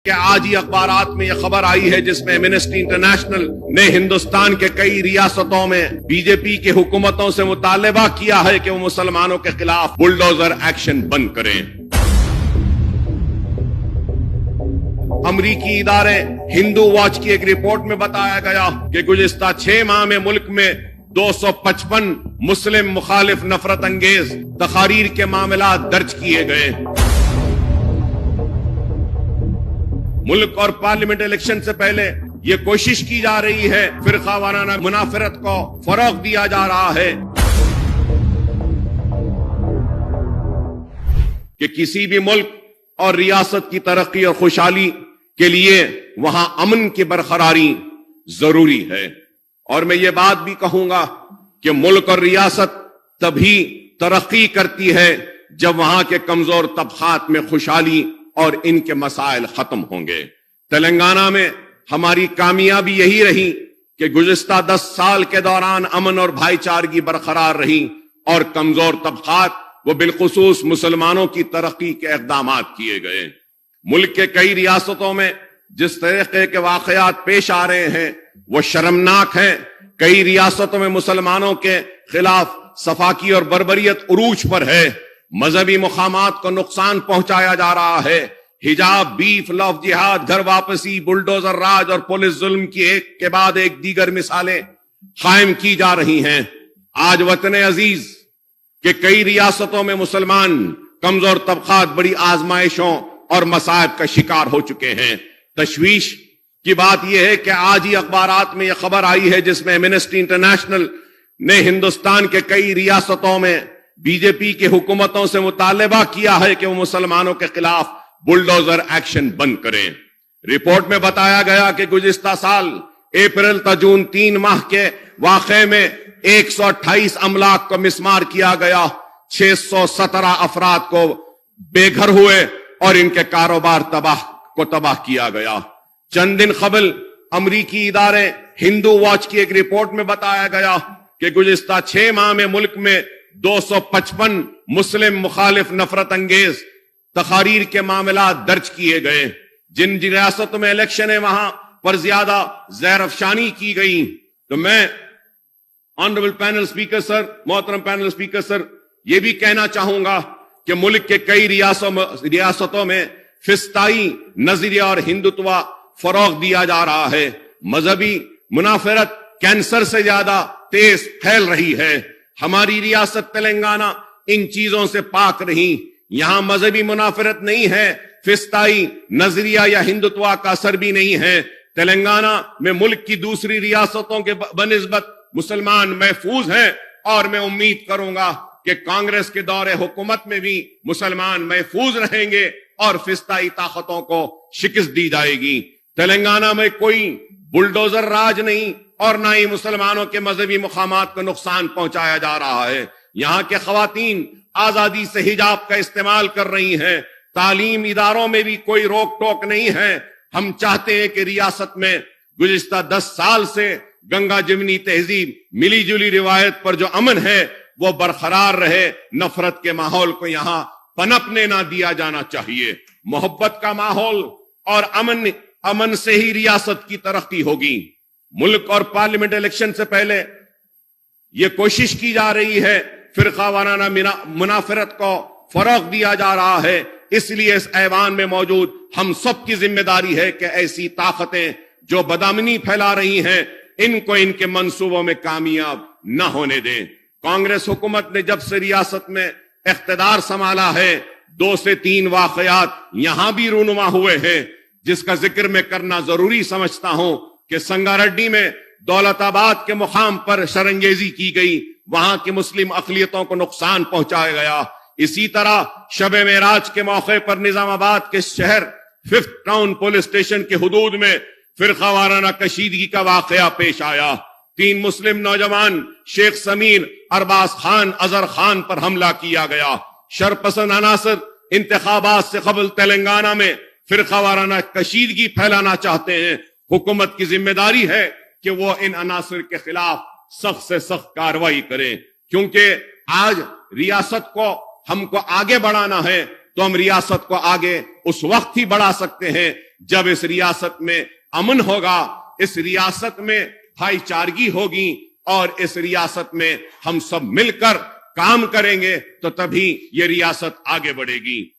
کہ آج ہی اخبارات میں یہ خبر آئی ہے جس میں ایمنسٹی انٹرنیشنل نے ہندوستان کے کئی ریاستوں میں بی جے پی کی حکومتوں سے مطالبہ کیا ہے کہ وہ مسلمانوں کے خلاف بلڈوزر ایکشن بند کریں۔ امریکی ادارے ہندو واچ کی ایک رپورٹ میں بتایا گیا کہ گزشتہ 6 ماہ میں ملک میں 255 مسلم مخالف نفرت انگیز تقاریر کے معاملات درج کیے گئے۔ ملک اور پارلیمنٹ الیکشن سے پہلے یہ کوشش کی جا رہی ہے، فرقہ وارانہ منافرت کو فروغ دیا جا رہا ہے کہ کسی بھی ملک اور ریاست کی ترقی اور خوشحالی کے لیے وہاں امن کی برقراری ضروری ہے۔ اور میں یہ بات بھی کہوں گا کہ ملک اور ریاست تبھی ترقی کرتی ہے جب وہاں کے کمزور طبقات میں خوشحالی اور ان کے مسائل ختم ہوں گے۔ تلنگانہ میں ہماری کامیابی یہی رہی کہ گزشتہ 10 سال کے دوران امن اور بھائی چارگی برقرار رہی اور کمزور طبقات وہ بالخصوص مسلمانوں کی ترقی کے اقدامات کیے گئے۔ ملک کے کئی ریاستوں میں جس طریقے کے واقعات پیش آ رہے ہیں وہ شرمناک ہیں۔ کئی ریاستوں میں مسلمانوں کے خلاف سفاکی اور بربریت عروج پر ہے، مذہبی مقامات کو نقصان پہنچایا جا رہا ہے، حجاب، بیف، لو جہاد، گھر واپسی، بلڈوزر راج اور پولیس ظلم کی ایک کے بعد ایک دیگر مثالیں قائم کی جا رہی ہیں۔ آج وطن عزیز کہ کئی ریاستوں میں مسلمان کمزور طبقات بڑی آزمائشوں اور مصائب کا شکار ہو چکے ہیں۔ تشویش کی بات یہ ہے کہ آج ہی اخبارات میں یہ خبر آئی ہے جس میں ایمنسٹی انٹرنیشنل نے ہندوستان کے کئی ریاستوں میں بی جے پی کی حکومتوں سے مطالبہ کیا ہے کہ وہ مسلمانوں کے خلاف بلڈوزر ایکشن بند کریں۔ رپورٹ میں بتایا گیا کہ گزشتہ سال اپریل تا جون 3 ماہ کے واقعے میں 128 املاک کو مسمار کیا گیا، 617 افراد کو بے گھر ہوئے اور ان کے کاروبار تباہ کیا گیا۔ چند دن قبل امریکی ادارے ہندو واچ کی ایک رپورٹ میں بتایا گیا کہ گزشتہ 6 ماہ میں ملک میں 255 مسلم مخالف نفرت انگیز تقاریر کے معاملات درج کیے گئے۔ جن ریاستوں میں الیکشن ہے وہاں پر زیادہ زہر افشانی کی گئی۔ تو میں آنریبل پینل سپیکر سر، محترم پینل سپیکر سر، یہ بھی کہنا چاہوں گا کہ ملک کے کئی ریاستوں میں فسطائی نظریہ اور ہندوتوا فروغ دیا جا رہا ہے۔ مذہبی منافرت کینسر سے زیادہ تیز پھیل رہی ہے۔ ہماری ریاست تلنگانہ ان چیزوں سے پاک رہی۔ یہاں مذہبی منافرت نہیں ہے، فسطائی نظریہ یا ہندوتوا کا اثر بھی نہیں ہے۔ تلنگانہ میں ملک کی دوسری ریاستوں کے بنسبت مسلمان محفوظ ہیں اور میں امید کروں گا کہ کانگریس کے دور حکومت میں بھی مسلمان محفوظ رہیں گے اور فسطائی طاقتوں کو شکست دی جائے گی۔ تلنگانہ میں کوئی بلڈوزر راج نہیں اور نہ ہی مسلمانوں کے مذہبی مقامات کو نقصان پہنچایا جا رہا ہے۔ یہاں کے خواتین آزادی سے حجاب کا استعمال کر رہی ہیں، تعلیم اداروں میں بھی کوئی روک ٹوک نہیں ہے۔ ہم چاہتے ہیں کہ ریاست میں گزشتہ 10 سال سے گنگا جمنی تہذیب، ملی جلی روایت پر جو امن ہے وہ برقرار رہے۔ نفرت کے ماحول کو یہاں پنپنے نہ دیا جانا چاہیے۔ محبت کا ماحول اور امن سے ہی ریاست کی ترقی ہوگی۔ ملک اور پارلیمنٹ الیکشن سے پہلے یہ کوشش کی جا رہی ہے، فرقہ وارانہ منافرت کو فروغ دیا جا رہا ہے۔ اس لیے اس ایوان میں موجود ہم سب کی ذمہ داری ہے کہ ایسی طاقتیں جو بدامنی پھیلا رہی ہیں ان کو ان کے منصوبوں میں کامیاب نہ ہونے دیں۔ کانگریس حکومت نے جب سے ریاست میں اقتدار سنبھالا ہے 2 سے 3 واقعات یہاں بھی رونما ہوئے ہیں جس کا ذکر میں کرنا ضروری سمجھتا ہوں کہ سنگاریڈی میں دولت آباد کے مقام پر شرنگیزی کی گئی، وہاں کی مسلم اقلیتوں کو نقصان پہنچایا گیا۔ اسی طرح شب معراج کے موقع پر نظام آباد کے شہر 5th ٹاؤن پولیس اسٹیشن کے حدود میں فرقہ وارانہ کشیدگی کا واقعہ پیش آیا۔ 3 مسلم نوجوان شیخ سمیر، ارباز خان، اظہر خان پر حملہ کیا گیا۔ شرپسند عناصر انتخابات سے قبل تلنگانہ میں فرقہ وارانہ کشیدگی پھیلانا چاہتے ہیں۔ حکومت کی ذمہ داری ہے کہ وہ ان عناصر کے خلاف سخت سے سخت کارروائی کریں، کیونکہ آج ریاست کو ہم کو آگے بڑھانا ہے تو ہم ریاست کو آگے اس وقت ہی بڑھا سکتے ہیں جب اس ریاست میں امن ہوگا، اس ریاست میں بھائی چارگی ہوگی اور اس ریاست میں ہم سب مل کر کام کریں گے تو تبھی یہ ریاست آگے بڑھے گی۔